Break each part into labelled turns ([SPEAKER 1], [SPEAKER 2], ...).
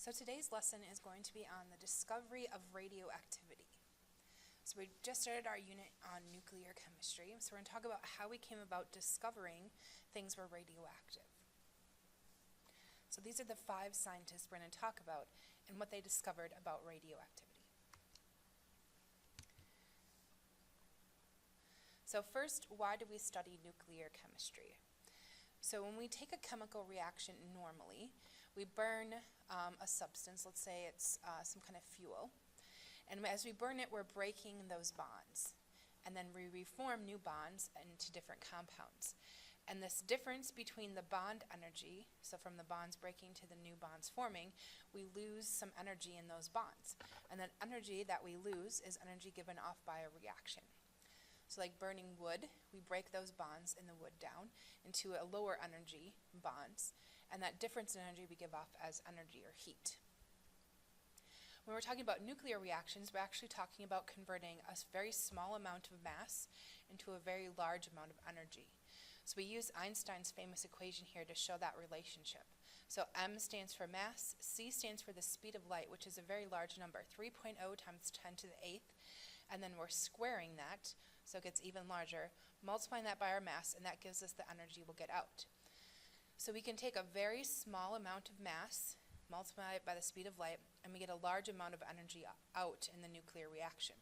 [SPEAKER 1] So today's lesson is going to be on the discovery of radioactivity. So we just started our unit on nuclear chemistry, so we're going to talk about how we came about discovering things were radioactive. So these are the 5 scientists we're going to talk about and what they discovered about radioactivity. So first, why do we study nuclear chemistry? So when we take a chemical reaction normally, we burn a substance, let's say it's some kind of fuel, and as we burn it, we're breaking those bonds, and then we reform new bonds into different compounds. And this difference between the bond energy, so from the bonds breaking to the new bonds forming, we lose some energy in those bonds. And that energy that we lose is energy given off by a reaction. So like burning wood, we break those bonds in the wood down into a lower energy bonds, and that difference in energy we give off as energy or heat. When we're talking about nuclear reactions, we're actually talking about converting a very small amount of mass into a very large amount of energy. So we use Einstein's famous equation here to show that relationship. So M stands for mass, C stands for the speed of light, which is a very large number, 3.0 times 10 to the 8th, and then we're squaring that, so it gets even larger, multiplying that by our mass, and that gives us the energy we'll get out. So we can take a very small amount of mass, multiply it by the speed of light, and we get a large amount of energy out in the nuclear reaction.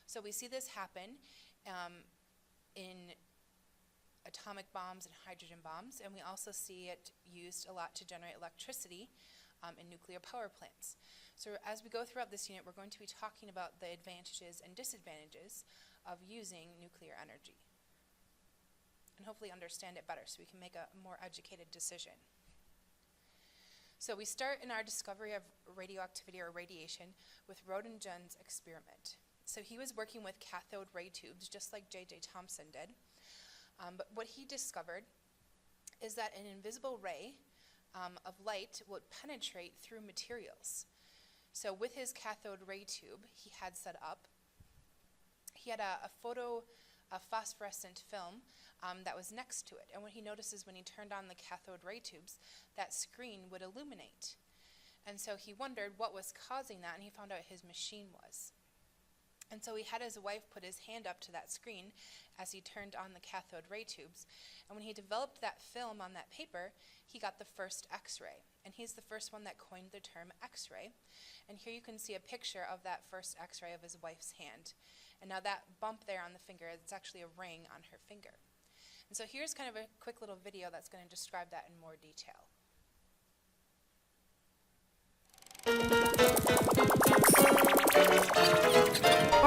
[SPEAKER 1] So we see this happen in atomic bombs and hydrogen bombs, and we also see it used a lot to generate electricity in nuclear power plants. So as we go throughout this unit, we're going to be talking about the advantages and disadvantages of using nuclear energy, and hopefully understand it better so we can make a more educated decision. So we start in our discovery of radioactivity or radiation with Röntgen's experiment. So he was working with cathode ray tubes, just like J.J. Thomson did. But what he discovered is that an invisible ray of light would penetrate through materials. So with his cathode ray tube he had set up, he had a phosphorescent film that was next to it. And what he notices when he turned on the cathode ray tubes, that screen would illuminate. And so he wondered what was causing that, and he found out his machine was. And so he had his wife put his hand up to that screen as he turned on the cathode ray tubes. And when he developed that film on that paper, he got the first X-ray. And he's the first one that coined the term X-ray. And here you can see a picture of that first X-ray of his wife's hand. And now that bump there on the finger, it's actually a ring on her finger. And so here's kind of a quick little video that's going to describe that in more detail.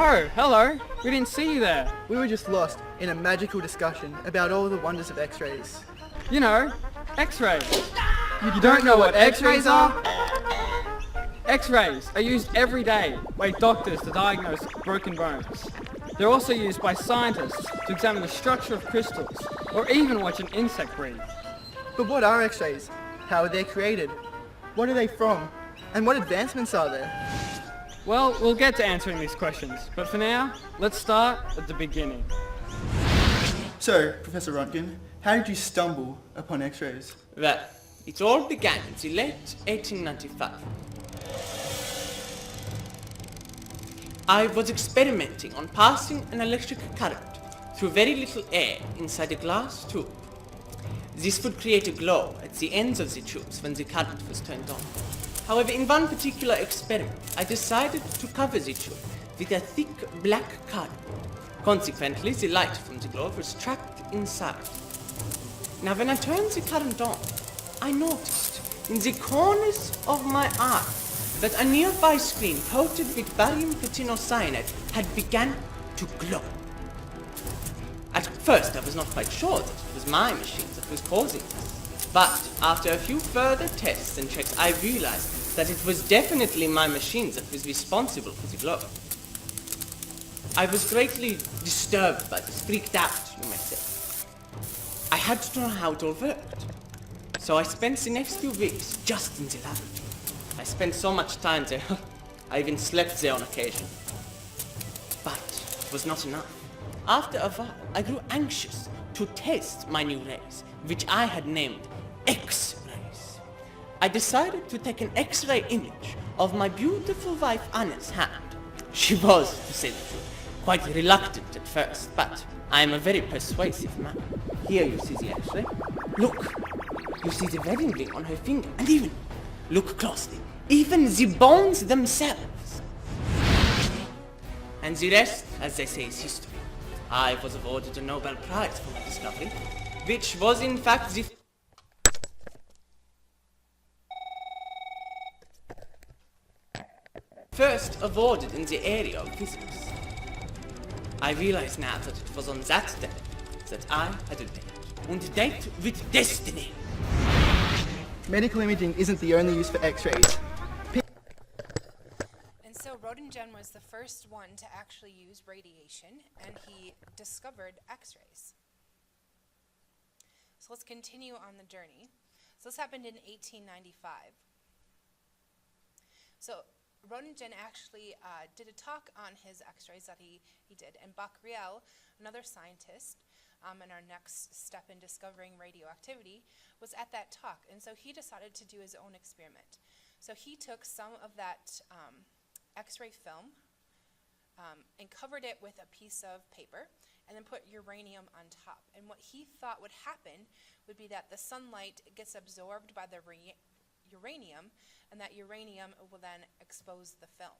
[SPEAKER 2] Oh, hello. We didn't see you there.
[SPEAKER 3] We were just lost in a magical discussion about all the wonders of X-rays.
[SPEAKER 2] You know, X-rays. You don't know what X-rays are? X-rays are used every day by doctors to diagnose broken bones. They're also used by scientists to examine the structure of crystals, or even watch an insect breathe.
[SPEAKER 3] But what are X-rays? How are they created? What are they from? And what advancements are there?
[SPEAKER 2] Well, we'll get to answering these questions, but for now, let's start at the beginning.
[SPEAKER 4] So, Professor Röntgen, how did you stumble upon X-rays?
[SPEAKER 5] Well, it all began in the late 1895. I was experimenting on passing an electric current through very little air inside a glass tube. This would create a glow at the ends of the tubes when the current was turned on. However, in one particular experiment, I decided to cover the tube with a thick black card. Consequently, the light from the globe was trapped inside. Now, when I turned the current on, I noticed in the corners of my eye that a nearby screen coated with barium platinocyanide had begun to glow. At first, I was not quite sure that it was my machine that was causing this. But after a few further tests and checks, I realized that it was definitely my machine that was responsible for the glow. I was greatly disturbed by this, freaked out, you might say. I had to know how it all worked. So I spent the next few weeks just in the laboratory. I spent so much time there, I even slept there on occasion. But it was not enough. After a while, I grew anxious to test my new rays, which I had named X-rays. I decided to take an X-ray image of my beautiful wife Anna's hand. She was, to say the truth, quite reluctant at first, but I am a very persuasive man. Here you see the X-ray. Look, you see the wedding ring on her finger, and even, look closely, even the bones themselves. And the rest, as they say, is history. I was awarded a Nobel Prize for my discovery, which was in fact the first awarded in the area of physics. I realize now that it was on that day that I had a date, and date with destiny.
[SPEAKER 3] Medical imaging isn't the only use for X-rays.
[SPEAKER 1] And so Roentgen was the first one to actually use radiation, and he discovered X-rays. So let's continue on the journey. So this happened in 1895. So Roentgen actually did a talk on his X-rays that he did, and Becquerel, another scientist, in our next step in discovering radioactivity, was at that talk, and so he decided to do his own experiment. So he took some of that X-ray film and covered it with a piece of paper, and then put uranium on top. And what he thought would happen would be that the sunlight gets absorbed by the uranium, and that uranium will then expose the film.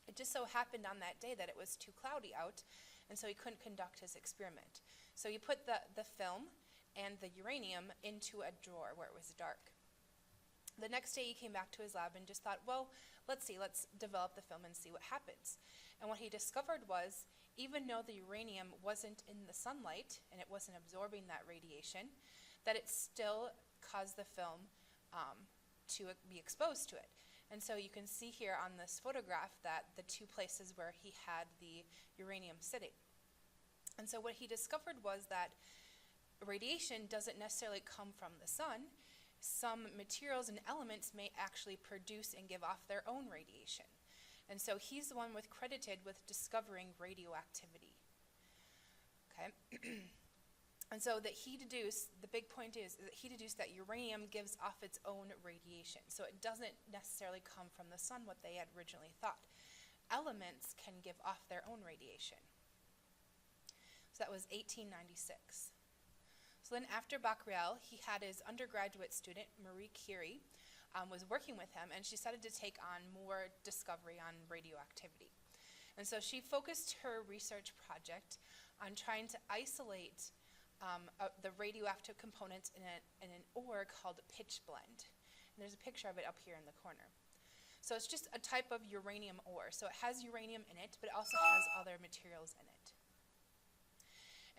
[SPEAKER 1] It just so happened on that day that it was too cloudy out, and so he couldn't conduct his experiment. So he put the film and the uranium into a drawer where it was dark. The next day he came back to his lab and just thought, well, let's develop the film and see what happens. And what he discovered was, even though the uranium wasn't in the sunlight and it wasn't absorbing that radiation, that it still caused the film to be exposed to it. And so you can see here on this photograph that the two places where he had the uranium sitting. And so what he discovered was that radiation doesn't necessarily come from the sun. Some materials and elements may actually produce and give off their own radiation. And so he's the one credited with discovering radioactivity. Okay. And so that he deduced, the big point is that he deduced that uranium gives off its own radiation. So it doesn't necessarily come from the sun, what they had originally thought. Elements can give off their own radiation. So that was 1896. So then after Becquerel, he had his undergraduate student, Marie Curie, was working with him, and she decided to take on more discovery on radioactivity. And so she focused her research project on trying to isolate the radioactive components in an ore called pitchblende. And there's a picture of it up here in the corner. So it's just a type of uranium ore. So it has uranium in it, but it also has other materials in it.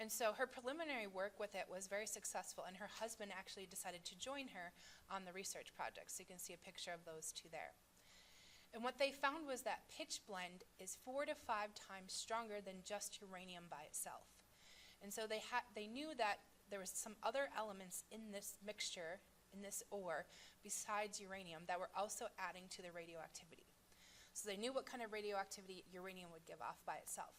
[SPEAKER 1] And so her preliminary work with it was very successful, and her husband actually decided to join her on the research project. So you can see a picture of those two there. And what they found was that pitchblende is 4 to 5 times stronger than just uranium by itself. And so they knew that there was some other elements in this mixture, in this ore, besides uranium, that were also adding to the radioactivity. So they knew what kind of radioactivity uranium would give off by itself.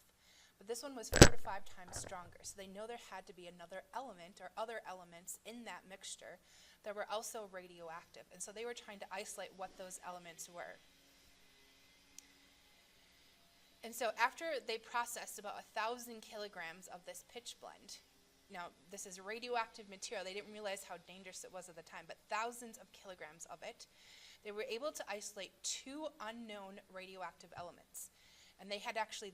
[SPEAKER 1] But this one was 4 to 5 times stronger. So they know there had to be another element or other elements in that mixture that were also radioactive. And so they were trying to isolate what those elements were. And so after they processed about 1,000 kilograms of this pitchblende, now this is radioactive material, they didn't realize how dangerous it was at the time, but thousands of kilograms of it, they were able to isolate 2 unknown radioactive elements. And they had actually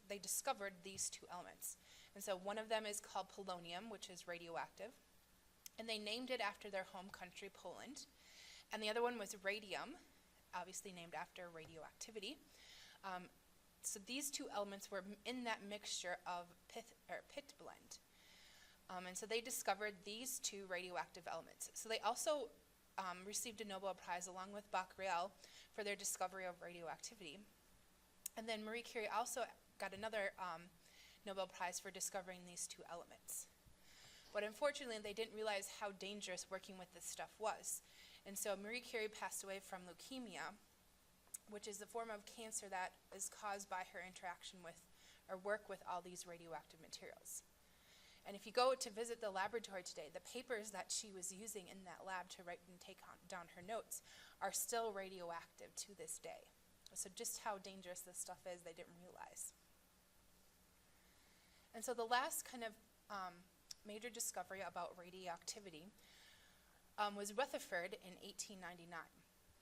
[SPEAKER 1] they discovered these 2 elements. And so one of them is called polonium, which is radioactive. And they named it after their home country, Poland. And the other one was radium, obviously named after radioactivity. So these 2 elements were in that mixture of pitchblende. And so they discovered these 2 radioactive elements. So they also received a Nobel Prize along with Becquerel for their discovery of radioactivity. And then Marie Curie also got another Nobel Prize for discovering these 2 elements. But unfortunately, they didn't realize how dangerous working with this stuff was. And so Marie Curie passed away from leukemia, which is the form of cancer that is caused by her interaction with or work with all these radioactive materials. And if you go to visit the laboratory today, the papers that she was using in that lab to write and down her notes are still radioactive to this day. So just how dangerous this stuff is, they didn't realize. And so the last kind of major discovery about radioactivity was Rutherford in 1899.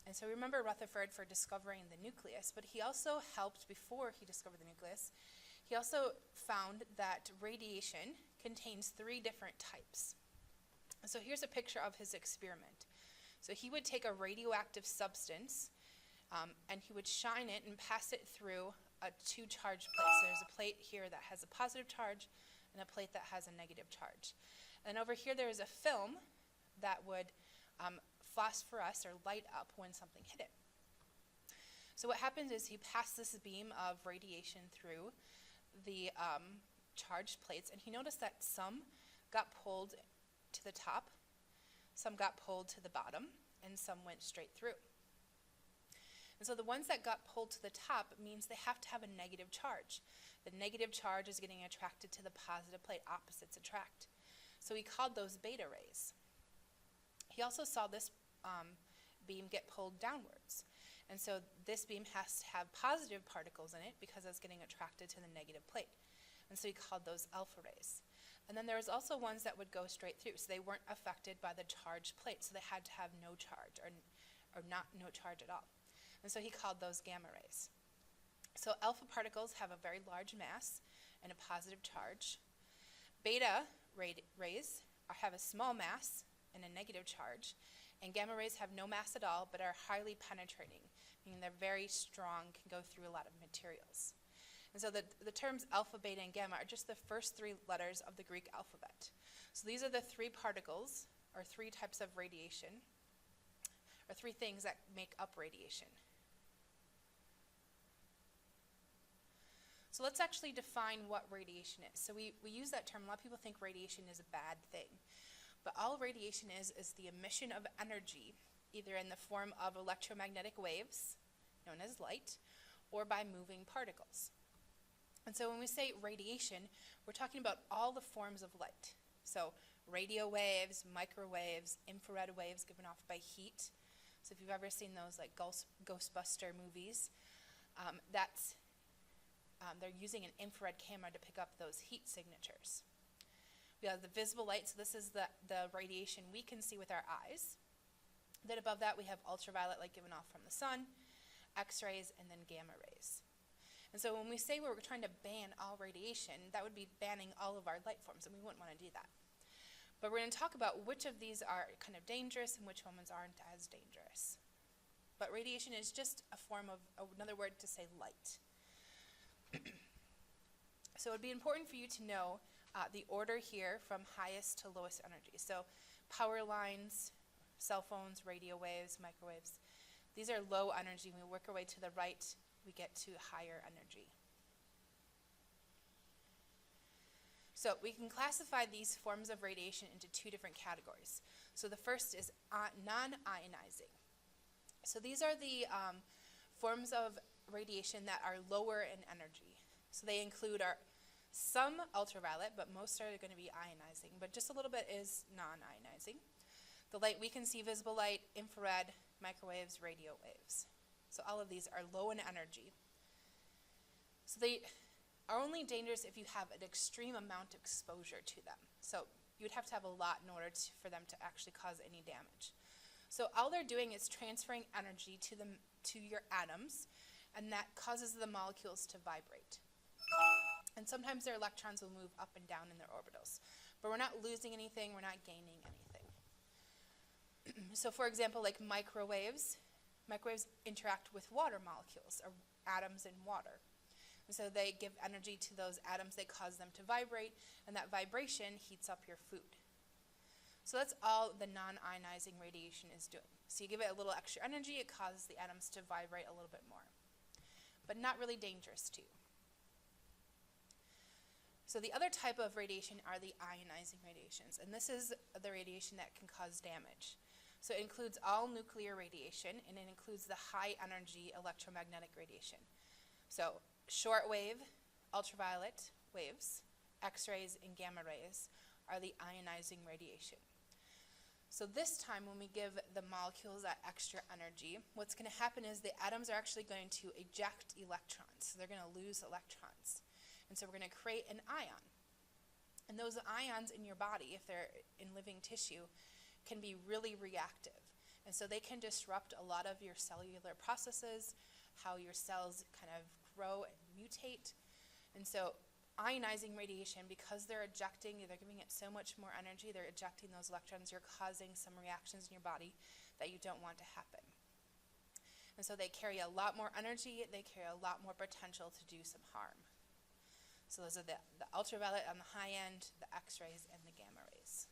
[SPEAKER 1] And so remember Rutherford for discovering the nucleus, but he also helped, before he discovered the nucleus, he also found that radiation contains 3 different types. So here's a picture of his experiment. So he would take a radioactive substance and he would shine it and pass it through a 2 charged plate. So there's a plate here that has a positive charge and a plate that has a negative charge. And over here there is a film that would phosphoresce or light up when something hit it. So what happens is he passed this beam of radiation through the charged plates, and he noticed that some got pulled to the top, some got pulled to the bottom, and some went straight through. And so the ones that got pulled to the top means they have to have a negative charge. The negative charge is getting attracted to the positive plate. Opposites attract. So he called those beta rays. He also saw this beam get pulled downwards. And so this beam has to have positive particles in it because it's getting attracted to the negative plate. And so he called those alpha rays. And then there was also ones that would go straight through, so they weren't affected by the charged plate, so they had to have no charge or not no charge at all. And so he called those gamma rays. So alpha particles have a very large mass and a positive charge. Beta rays have a small mass and a negative charge. And gamma rays have no mass at all, but are highly penetrating, meaning they're very strong, can go through a lot of materials. And so the terms alpha, beta, and gamma are just the first 3 letters of the Greek alphabet. So these are the 3 particles, or 3 types of radiation, or 3 things that make up radiation. So let's actually define what radiation is. So we use that term. A lot of people think radiation is a bad thing. But all radiation is the emission of energy, either in the form of electromagnetic waves, known as light, or by moving particles. And so when we say radiation, we're talking about all the forms of light. So radio waves, microwaves, infrared waves given off by heat. So if you've ever seen those like Ghostbuster movies, they're using an infrared camera to pick up those heat signatures. We have the visible light, so this is the radiation we can see with our eyes. Then above that we have ultraviolet light given off from the sun, X-rays, and then gamma rays. And so when we say we're trying to ban all radiation, that would be banning all of our light forms, and we wouldn't want to do that. But we're going to talk about which of these are kind of dangerous and which ones aren't as dangerous. But radiation is just a form of another word to say light. So it would be important for you to know the order here from highest to lowest energy. So power lines, cell phones, radio waves, microwaves. These are low energy. When we work our way to the right, we get to higher energy. So we can classify these forms of radiation into 2 different categories. So the first is non-ionizing. So these are the forms of radiation that are lower in energy. So they include some ultraviolet, but most are going to be ionizing, but just a little bit is non-ionizing. The light we can see, visible light, infrared, microwaves, radio waves. So all of these are low in energy. So they are only dangerous if you have an extreme amount of exposure to them. So you would have to have a lot in order for them to actually cause any damage. So all they're doing is transferring energy to your atoms, and that causes the molecules to vibrate. And sometimes their electrons will move up and down in their orbitals. But we're not losing anything, we're not gaining anything. So for example, like microwaves interact with water molecules, or atoms in water. And so they give energy to those atoms, they cause them to vibrate, and that vibration heats up your food. So that's all the non-ionizing radiation is doing. So you give it a little extra energy, it causes the atoms to vibrate a little bit more. But not really dangerous to you. So the other type of radiation are the ionizing radiations, and this is the radiation that can cause damage. So it includes all nuclear radiation, and it includes the high energy electromagnetic radiation. So shortwave, ultraviolet waves, X-rays, and gamma rays are the ionizing radiation. So this time when we give the molecules that extra energy, what's going to happen is the atoms are actually going to eject electrons. So they're going to lose electrons. And so we're going to create an ion. And those ions in your body, if they're in living tissue, can be really reactive. And so they can disrupt a lot of your cellular processes, how your cells kind of grow and mutate. And so ionizing radiation, because they're giving it so much more energy, they're ejecting those electrons, you're causing some reactions in your body that you don't want to happen. And so they carry a lot more energy, they carry a lot more potential to do some harm. So those are the ultraviolet on the high end, the X-rays, and the gamma rays.